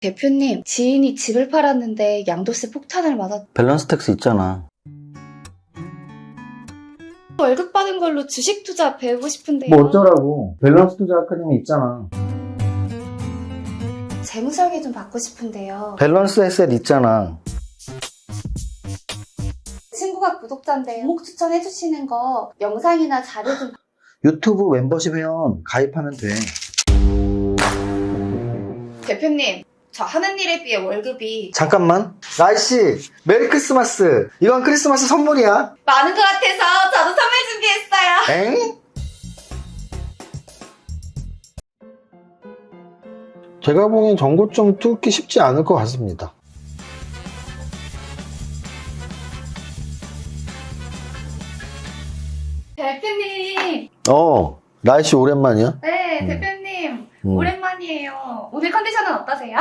대표님, 지인이 집을 팔았는데 양도세 폭탄을 맞았... 밸런스 텍스 있잖아. 월급 받은 걸로 주식 투자 배우고 싶은데요. 뭐 어쩌라고. 밸런스 투자 아카데미 있잖아. 재무설계 좀 받고 싶은데요. 밸런스 에셋 있잖아. 친구가 구독자인데 종목 추천해주시는 거 영상이나 자료 좀... 유튜브 멤버십 회원 가입하면 돼. 대표님, 저 하는 일에 비해 월급이 잠깐만. 나이씨, 메리 크리스마스. 이건 크리스마스 선물이야. 많은 것 같아서 저도 선물 준비했어요. 엥? 제가 보기엔 전고점 뚫기 쉽지 않을 것 같습니다. 대표님. 나이씨 오랜만이야? 네, 대표님. 오랜만이에요. 오늘 컨디션은 어떠세요?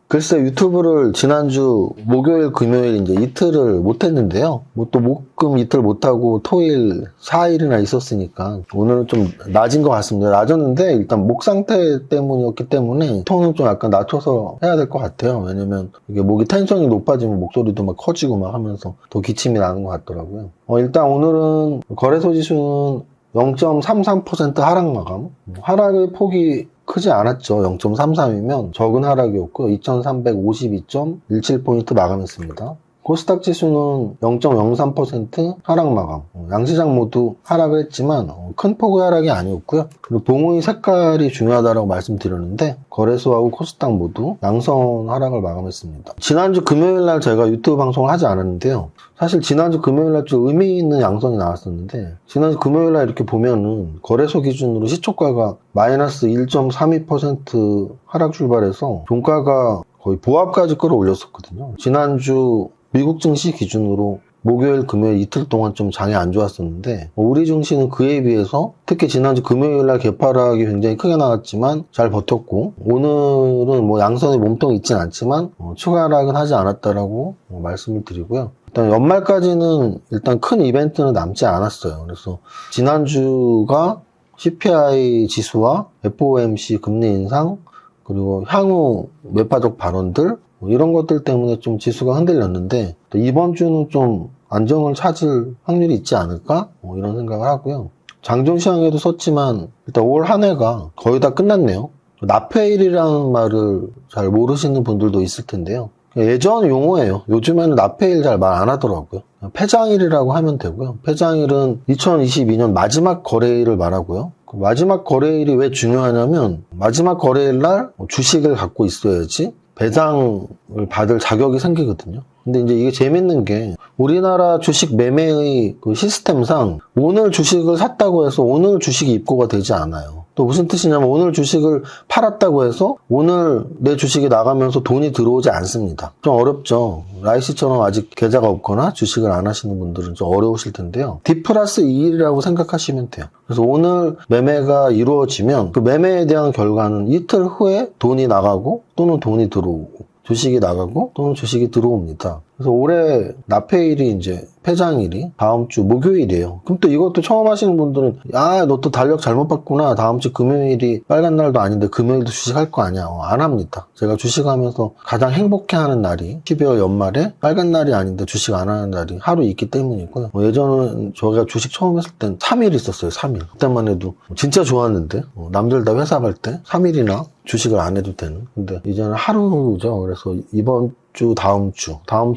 글쎄 유튜브를 지난주 목요일 금요일 이제 이틀을 못했는데요. 뭐 또 목금 이틀 못하고 토일 4일이나 있었으니까 오늘은 좀 낮은 것 같습니다. 낮았는데 일단 목 상태 때문이었기 때문에 톤은 좀 약간 낮춰서 해야 될 것 같아요. 왜냐면 이게 목이 텐션이 높아지면 목소리도 막 커지고 막 하면서 더 기침이 나는 것 같더라고요. 일단 오늘은 거래소 지수는 0.33% 하락 마감. 하락의 폭이 크지 않았죠. 0.33이면 적은 하락이었고요. 2352.17포인트 마감했습니다. 코스닥 지수는 0.03% 하락 마감. 양시장 모두 하락을 했지만 큰 폭의 하락이 아니었고요. 그리고 봉의 색깔이 중요하다고 말씀드렸는데 거래소하고 코스닥 모두 양선 하락을 마감했습니다. 지난주 금요일날 제가 유튜브 방송을 하지 않았는데요. 사실 지난주 금요일날 좀 의미 있는 양선이 나왔었는데 지난주 금요일날 이렇게 보면은 거래소 기준으로 시초가가 마이너스 1.32% 하락 출발해서 종가가 거의 보합까지 끌어올렸었거든요. 지난주 미국 증시 기준으로 목요일, 금요일 이틀 동안 좀 장이 안 좋았었는데 우리 증시는 그에 비해서 특히 지난주 금요일날 개파락이 굉장히 크게 나왔지만 잘 버텼고 오늘은 뭐 양선의 몸통이 있진 않지만 추가 하락은 하지 않았다라고 말씀을 드리고요. 일단 연말까지는 일단 큰 이벤트는 남지 않았어요. 그래서 지난주가 CPI 지수와 FOMC 금리 인상 그리고 향후 매파적 발언들 이런 것들 때문에 좀 지수가 흔들렸는데 이번 주는 좀 안정을 찾을 확률이 있지 않을까? 이런 생각을 하고요. 장중시황에도 썼지만 일단 올 한 해가 거의 다 끝났네요. 납회일이라는 말을 잘 모르시는 분들도 있을 텐데요. 예전 용어예요. 요즘에는 납회일 잘 말 안 하더라고요. 폐장일이라고 하면 되고요. 폐장일은 2022년 마지막 거래일을 말하고요. 그 마지막 거래일이 왜 중요하냐면 마지막 거래일 날 주식을 갖고 있어야지 배당을 받을 자격이 생기거든요. 근데 이제 이게 재밌는 게 우리나라 주식 매매의 그 시스템상 오늘 주식을 샀다고 해서 오늘 주식이 입고가 되지 않아요. 또 무슨 뜻이냐면 오늘 주식을 팔았다고 해서 오늘 내 주식이 나가면서 돈이 들어오지 않습니다. 좀 어렵죠. 라이씨처럼 아직 계좌가 없거나 주식을 안 하시는 분들은 좀 어려우실 텐데요. D+2일이라고 생각하시면 돼요. 그래서 오늘 매매가 이루어지면 그 매매에 대한 결과는 이틀 후에 돈이 나가고 또는 돈이 들어오고 주식이 나가고 또는 주식이 들어옵니다. 그래서 올해 납회일이 이제 폐장일이 다음 주 목요일이에요. 그럼 또 이것도 처음 하시는 분들은 너 또 달력 잘못 봤구나. 다음 주 금요일이 빨간 날도 아닌데 금요일도 주식할 거 아니야. 안 합니다. 제가 주식하면서 가장 행복해하는 날이 12월 연말에 빨간 날이 아닌데 주식 안 하는 날이 하루 있기 때문이고요. 예전은 저희가 주식 처음 했을 땐 3일 있었어요. 3일. 그때만 해도 진짜 좋았는데 남들 다 회사 갈 때 3일이나 주식을 안 해도 되는. 근데 이제는 하루죠. 그래서 이번 주, 다음 주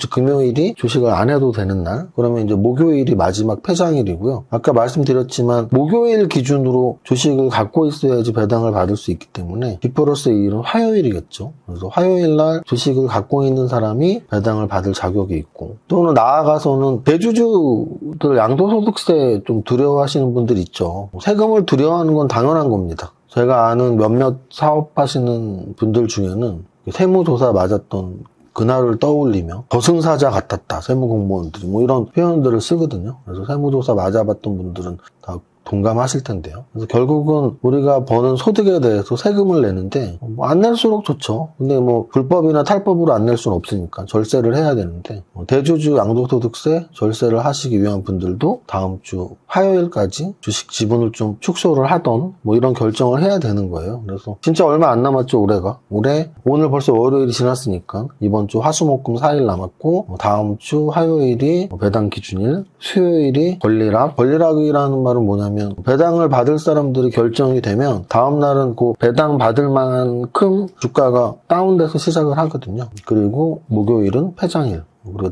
금요일이 주식을 안 해도 되는 날. 그러면 이제 목요일이 마지막 폐장일이고요. 아까 말씀드렸지만 목요일 기준으로 주식을 갖고 있어야지 배당을 받을 수 있기 때문에 D+2일은 화요일이겠죠. 그래서 화요일 날 주식을 갖고 있는 사람이 배당을 받을 자격이 있고 또는 나아가서는 대주주들 양도소득세 좀 두려워하시는 분들 있죠. 세금을 두려워하는 건 당연한 겁니다. 제가 아는 몇몇 사업하시는 분들 중에는 세무조사 맞았던 그날을 떠올리며 저승사자 같았다. 세무공무원들이 이런 표현들을 쓰거든요. 그래서 세무조사 맞아봤던 분들은 다 동감하실 텐데요. 그래서 결국은 우리가 버는 소득에 대해서 세금을 내는데 안 낼수록 좋죠. 근데 뭐 불법이나 탈법으로 안 낼 수는 없으니까 절세를 해야 되는데 대주주 양도소득세 절세를 하시기 위한 분들도 다음 주 화요일까지 주식 지분을 좀 축소를 하던 뭐 이런 결정을 해야 되는 거예요. 그래서 진짜 얼마 안 남았죠, 올해가. 오늘 벌써 월요일이 지났으니까 이번 주 화수목금 4일 남았고 다음 주 화요일이 배당 기준일, 수요일이 권리락. 권리락이라는 말은 뭐냐면 배당을 받을 사람들이 결정이 되면 다음 날은 그 배당 받을 만큼 주가가 다운돼서 시작을 하거든요. 그리고 목요일은 폐장일. 그리고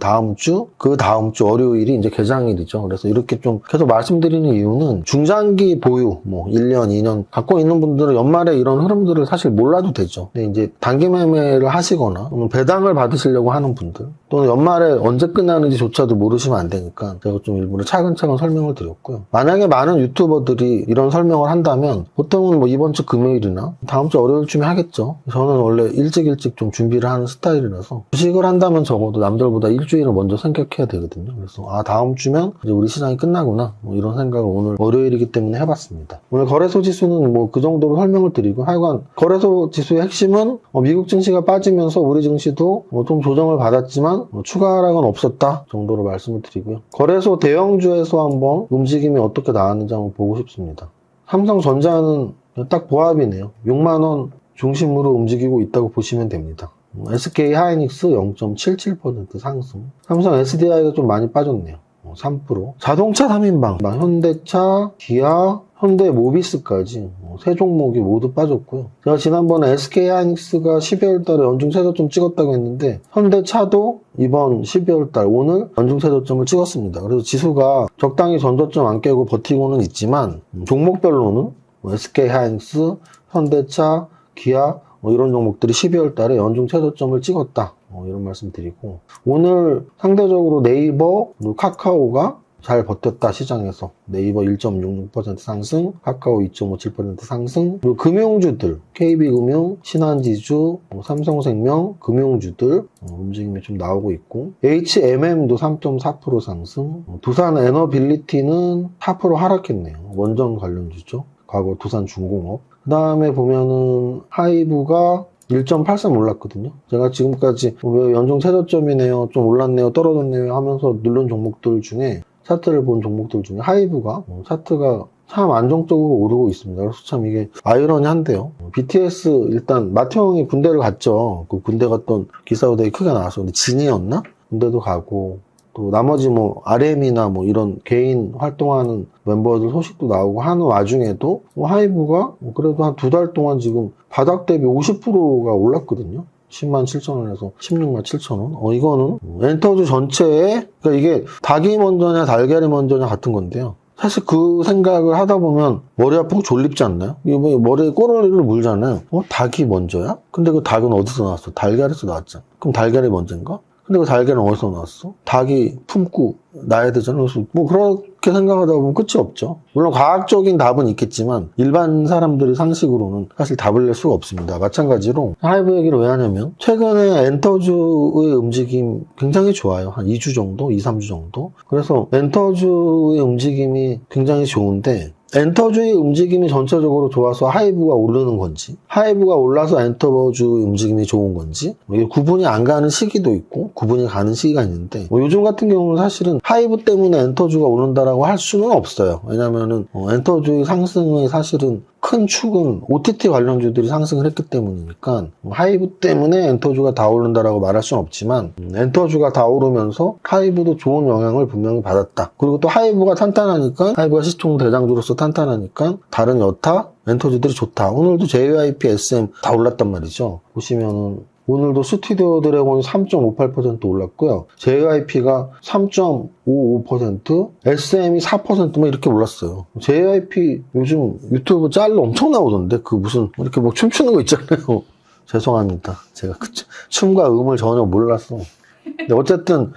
그 다음 주 월요일이 이제 개장일이죠. 그래서 이렇게 좀 계속 말씀드리는 이유는 중장기 보유, 뭐 1년, 2년 갖고 있는 분들은 연말에 이런 흐름들을 사실 몰라도 되죠. 근데 이제 단기 매매를 하시거나 배당을 받으시려고 하는 분들 또는 연말에 언제 끝나는지조차도 모르시면 안 되니까 제가 좀 일부러 차근차근 설명을 드렸고요. 만약에 많은 유튜버들이 이런 설명을 한다면 보통은 뭐 이번 주 금요일이나 다음 주 월요일쯤에 하겠죠. 저는 원래 일찍 좀 준비를 하는 스타일이라서 주식을 한다면 적어도 남들보다 일주일을 먼저 생각해야 되거든요. 그래서 다음 주면 이제 우리 시장이 끝나구나 뭐 이런 생각을 오늘 월요일이기 때문에 해봤습니다. 오늘 거래소 지수는 뭐 그 정도로 설명을 드리고 하여간 거래소 지수의 핵심은 미국 증시가 빠지면서 우리 증시도 좀 조정을 받았지만 추가 하락은 없었다 정도로 말씀을 드리고요. 거래소 대형주에서 한번 움직임이 어떻게 나왔는지 한번 보고 싶습니다. 삼성전자는 딱 보합이네요. 6만 원 중심으로 움직이고 있다고 보시면 됩니다. SK 하이닉스 0.77% 상승. 삼성 SDI가 좀 많이 빠졌네요. 3%. 자동차 3인방. 현대차, 기아, 현대모비스까지 세 종목이 모두 빠졌고요. 제가 지난번에 SK 하이닉스가 12월 달에 연중 최저점 찍었다고 했는데 현대차도 이번 12월 달 오늘 연중 최저점을 찍었습니다. 그래서 지수가 적당히 전저점 안 깨고 버티고는 있지만 종목별로는 SK 하이닉스, 현대차, 기아 이런 종목들이 12월 달에 연중 최저점을 찍었다. 이런 말씀 드리고 오늘 상대적으로 네이버, 카카오가 잘 버텼다 시장에서. 네이버 1.66% 상승, 카카오 2.57% 상승. 그리고 금융주들, KB금융, 신한지주, 삼성생명, 금융주들 움직임이 좀 나오고 있고 HMM도 3.4% 상승. 두산 에너빌리티는 4% 하락했네요. 원전 관련주죠. 과거 두산중공업. 그 다음에 보면은 하이브가 1.83 올랐거든요. 제가 지금까지 왜 연중 최저점이네요, 좀 올랐네요, 떨어졌네요 하면서 누른 종목들 중에 차트를 본 종목들 중에 하이브가 차트가 참 안정적으로 오르고 있습니다. 그래서 참 이게 아이러니한데요. BTS 일단 마태형이 군대를 갔죠. 그 군대 갔던 기사가 되게 크게 나왔어. 근데 진이었나? 군대도 가고 또 나머지 뭐 RM이나 뭐 이런 개인 활동하는 멤버들 소식도 나오고 하는 와중에도 하이브가 그래도 한 2달 동안 지금 바닥 대비 50%가 올랐거든요. 10만 7천 원에서 16만 7천 원. 이거는 엔터주 전체에 그러니까 이게 닭이 먼저냐 달걀이 먼저냐 같은 건데요. 사실 그 생각을 하다 보면 머리 아프고 졸립지 않나요? 이거 뭐 머리에 꼬르륵을 물잖아요. 닭이 먼저야? 근데 그 닭은 어디서 나왔어? 달걀에서 나왔잖아. 그럼 달걀이 먼저인가? 근데 그 달걀은 어디서 나왔어? 닭이 품고 나야 되잖아. 그래서 뭐 그렇게 생각하다 보면 끝이 없죠. 물론 과학적인 답은 있겠지만 일반 사람들의 상식으로는 사실 답을 낼 수가 없습니다. 마찬가지로 하이브 얘기를 왜 하냐면 최근에 엔터주의 움직임 굉장히 좋아요. 한 2주 정도? 2, 3주 정도? 그래서 엔터주의 움직임이 굉장히 좋은데 엔터주의 움직임이 전체적으로 좋아서 하이브가 오르는 건지 하이브가 올라서 엔터주의 움직임이 좋은 건지 이게 구분이 안 가는 시기도 있고 구분이 가는 시기가 있는데 요즘 같은 경우는 사실은 하이브 때문에 엔터주가 오른다라고 할 수는 없어요. 왜냐면은 엔터주의 상승의 사실은 큰 축은 OTT 관련주들이 상승을 했기 때문이니까 하이브 때문에 엔터주가 다 오른다라고 말할 수는 없지만 엔터주가 다 오르면서 하이브도 좋은 영향을 분명히 받았다. 그리고 또 하이브가 탄탄하니까 하이브가 시총 대장주로서 탄탄하니까 다른 여타 엔터주들이 좋다. 오늘도 JYP, SM 다 올랐단 말이죠. 보시면은 오늘도 스튜디오 드래곤이 3.58% 올랐고요. JYP가 3.55%, SM이 4% 뭐 이렇게 올랐어요. JYP 요즘 유튜브 짤로 엄청 나오던데 그 무슨 이렇게 막 춤추는 거 있잖아요. 죄송합니다. 제가 그 춤과 음을 전혀 몰라서. 근데 어쨌든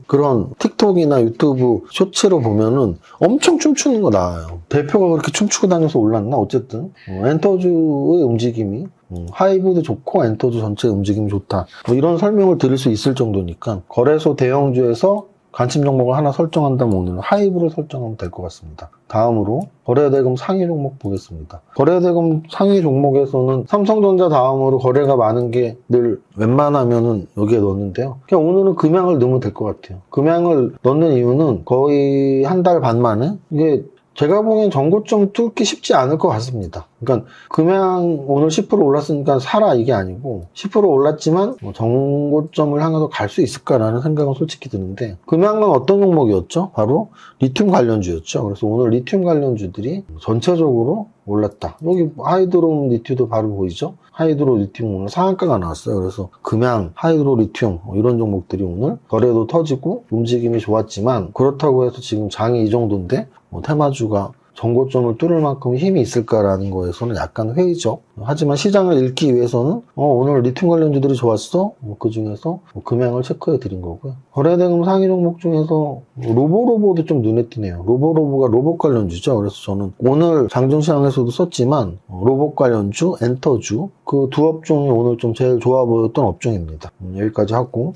그런 틱톡이나 유튜브 쇼츠로 보면은 엄청 춤추는 거 나와요. 대표가 그렇게 춤추고 다녀서 올랐나? 어쨌든 엔터주의 움직임이 하이브도 좋고 엔터주 전체 움직임이 좋다. 뭐 이런 설명을 드릴 수 있을 정도니까 거래소 대형주에서 관심 종목을 하나 설정한다면 오늘은 하이브를 설정하면 될 것 같습니다. 다음으로 거래대금 상위 종목 보겠습니다. 거래대금 상위 종목에서는 삼성전자 다음으로 거래가 많은 게 늘 웬만하면은 여기에 넣는데요. 그냥 오늘은 금양을 넣으면 될 것 같아요. 금양을 넣는 이유는 거의 한 달 반 만에 이게 제가 보기엔 전고점 뚫기 쉽지 않을 것 같습니다. 그러니까 금양 오늘 10% 올랐으니까 사라 이게 아니고 10% 올랐지만 전고점을 향해서 갈 수 있을까라는 생각은 솔직히 드는데 금양은 어떤 종목이었죠? 바로 리튬 관련주였죠. 그래서 오늘 리튬 관련주들이 전체적으로 올랐다. 여기 하이드로 리튬도 바로 보이죠? 하이드로 리튬 오늘 상한가가 나왔어요. 그래서 금양, 하이드로 리튬 이런 종목들이 오늘 거래도 터지고 움직임이 좋았지만 그렇다고 해서 지금 장이 이 정도인데 테마주가 전고점을 뚫을 만큼 힘이 있을까라는 거에서는 약간 회의죠. 하지만 시장을 읽기 위해서는 오늘 리튬 관련주들이 좋았어? 그 중에서 금양을 체크해 드린 거고요. 거래대금 상위 종목 중에서 로보로보도 좀 눈에 띄네요. 로보로보가 로봇 관련주죠. 그래서 저는 오늘 장중시장에서도 썼지만 로봇 관련주, 엔터주 그 두 업종이 오늘 좀 제일 좋아 보였던 업종입니다. 여기까지 하고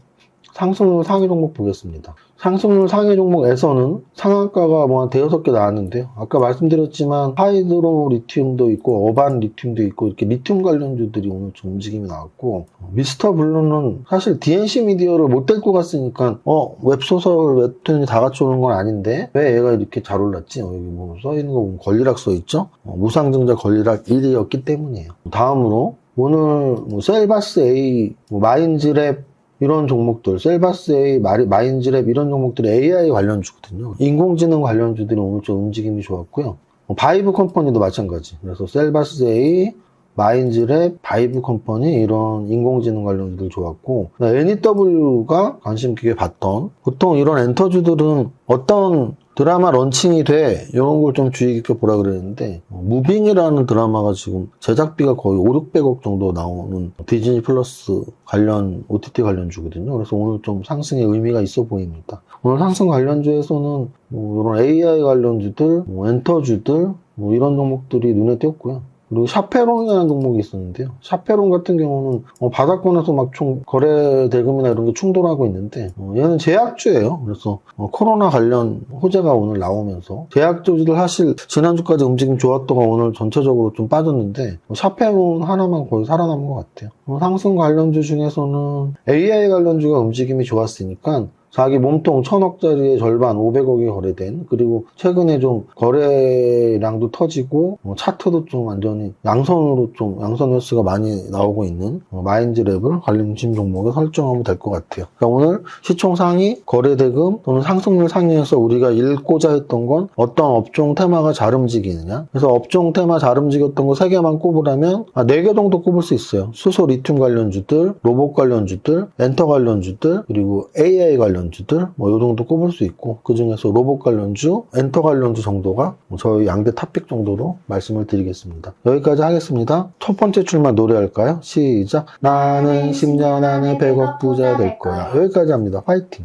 상승률 상위 종목 보겠습니다. 상승률 상위 종목에서는 상한가가 뭐 한 대여섯 개 나왔는데요. 아까 말씀드렸지만 하이드로 리튬도 있고 어반 리튬도 있고 이렇게 리튬 관련주들이 오늘 좀 움직임이 나왔고 미스터 블루는 사실 DNC 미디어를 못 데리고 갔으니까 웹소설 웹툰이 다 같이 오는 건 아닌데 왜 얘가 이렇게 잘 올랐지? 여기 뭐 써있는 거 보면 권리락 써있죠? 무상증자 권리락 1위였기 때문이에요. 다음으로 오늘 셀바스 A, 마인즈랩 이런 종목들, 셀바스 A, 마인즈랩 이런 종목들이 AI 관련주거든요. 인공지능 관련주들이 오늘 좀 움직임이 좋았고요. 바이브 컴퍼니도 마찬가지. 그래서 셀바스 A, 마인즈랩, 바이브 컴퍼니 이런 인공지능 관련주들 좋았고 NEW가 관심 있게 봤던 보통 이런 엔터주들은 어떤 드라마 런칭이 돼 이런 걸 좀 주의 깊게 보라 그랬는데 무빙이라는 드라마가 지금 제작비가 거의 5,600억 정도 나오는 디즈니 플러스 관련 OTT 관련주거든요. 그래서 오늘 좀 상승의 의미가 있어 보입니다. 오늘 상승 관련주에서는 이런 AI 관련주들, 엔터주들 이런 종목들이 눈에 띄었고요. 그리고 샤페론이라는 종목이 있었는데요. 샤페론 같은 경우는 바닥권에서 막 거래 대금이나 이런 게 충돌하고 있는데 얘는 제약주예요. 그래서 코로나 관련 호재가 오늘 나오면서 제약주들 사실 지난주까지 움직임 좋았다가 오늘 전체적으로 좀 빠졌는데 샤페론 하나만 거의 살아남은 것 같아요. 상승 관련주 중에서는 AI 관련주가 움직임이 좋았으니까 자기 몸통 1,000억짜리의 절반 500억이 거래된 그리고 최근에 좀 거래량도 터지고 차트도 좀 완전히 양선으로 좀 양선 횟수가 많이 나오고 있는 마인즈랩을 관련심 종목에 설정하면 될 것 같아요. 그러니까 오늘 시총 상위, 거래 대금 또는 상승률 상위에서 우리가 읽고자 했던 건 어떤 업종 테마가 잘 움직이느냐. 그래서 업종 테마 잘 움직였던 거 3개만 꼽으라면 4개 정도 꼽을 수 있어요. 수소 리튬 관련주들, 로봇 관련주들, 엔터 관련주들, 그리고 AI 관련주들 이 정도 꼽을 수 있고 그 중에서 로봇 관련주, 엔터 관련주 정도가 저희 양대 탑픽 정도로 말씀을 드리겠습니다. 여기까지 하겠습니다. 첫 번째 줄만 노래할까요? 시작! 나는 10년 안에 100억 부자 될 거야. 여기까지 합니다. 파이팅!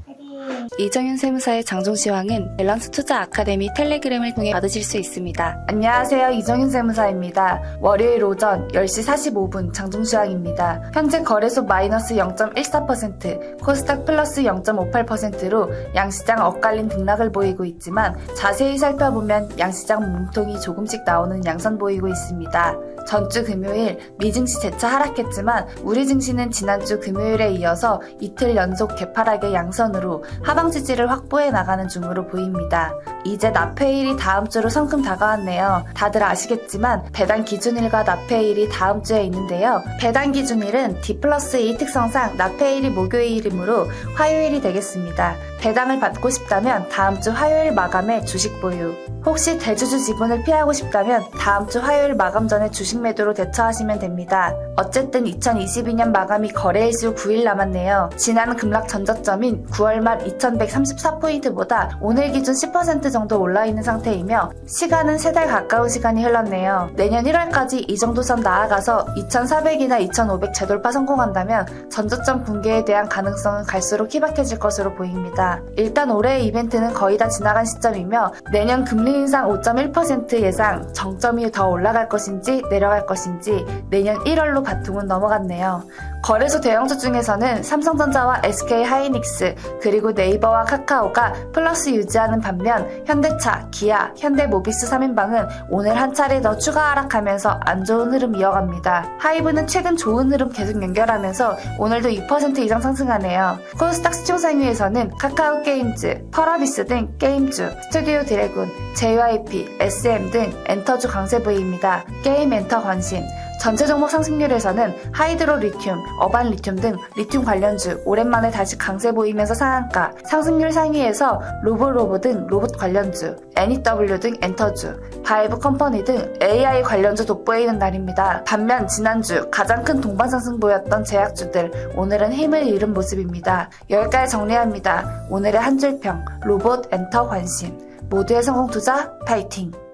이정윤 세무사의 장종시황은 밸런스 투자 아카데미 텔레그램을 통해 받으실 수 있습니다. 안녕하세요. 이정윤 세무사입니다. 월요일 오전 10시 45분 장종시황입니다. 현재 거래소 마이너스 0.14%, 코스닥 플러스 0.58%로 양시장 엇갈린 등락을 보이고 있지만 자세히 살펴보면 양시장 몸통이 조금씩 나오는 양선 보이고 있습니다. 전주 금요일 미증시 재차 하락했지만 우리 증시는 지난주 금요일에 이어서 이틀 연속 개파락의 양선으로 하방 지지를 확보해 나가는 중으로 보입니다. 이제 납회일이 다음 주로 성큼 다가왔네요. 다들 아시겠지만 배당 기준일과 납회일이 다음 주에 있는데요. 배당 기준일은 D+2 특성상 납회일이 목요일이므로 화요일이 되겠습니다. 배당을 받고 싶다면 다음 주 화요일 마감에 주식 보유. 혹시 대주주 지분을 피하고 싶다면 다음 주 화요일 마감 전에 주식 매도로 대처하시면 됩니다. 어쨌든 2022년 마감이 거래일수 9일 남았네요. 지난 급락 전저점인 9월 말 2134포인트보다 오늘 기준 10% 정도 올라있는 상태이며 시간은 3달 가까운 시간이 흘렀네요. 내년 1월까지 이 정도 선 나아가서 2400이나 2500 재돌파 성공한다면 전저점 붕괴에 대한 가능성은 갈수록 희박해질 것으로 보입니다. 일단 올해의 이벤트는 거의 다 지나간 시점이며 내년 금리 인상 5.1% 예상 정점이 더 올라갈 것인지 내려갈 것인지 내년 1월로 바통은 넘어갔네요. 거래소 대형주 중에서는 삼성전자와 SK하이닉스 그리고 네이버와 카카오가 플러스 유지하는 반면 현대차, 기아, 현대모비스 3인방은 오늘 한 차례 더 추가 하락하면서 안 좋은 흐름 이어갑니다. 하이브는 최근 좋은 흐름 계속 연결하면서 오늘도 2% 이상 상승하네요. 코스닥 시총 상위에서는 카카오 게임즈, 펄어비스 등 게임주, 스튜디오 드래곤, JYP, SM 등 엔터주 강세 보입니다. 게임 엔터 관심. 전체 종목 상승률에서는 하이드로 리튬, 어반 리튬 등 리튬 관련주 오랜만에 다시 강세 보이면서 상한가, 상승률 상위에서 로보로보 등 로봇 관련주, NEW 등 엔터주, 바이브 컴퍼니 등 AI 관련주 돋보이는 날입니다. 반면 지난주 가장 큰 동반 상승 보였던 제약주들 오늘은 힘을 잃은 모습입니다. 여기까지 정리합니다. 오늘의 한 줄평, 로봇 엔터 관심. 모두의 성공 투자 파이팅!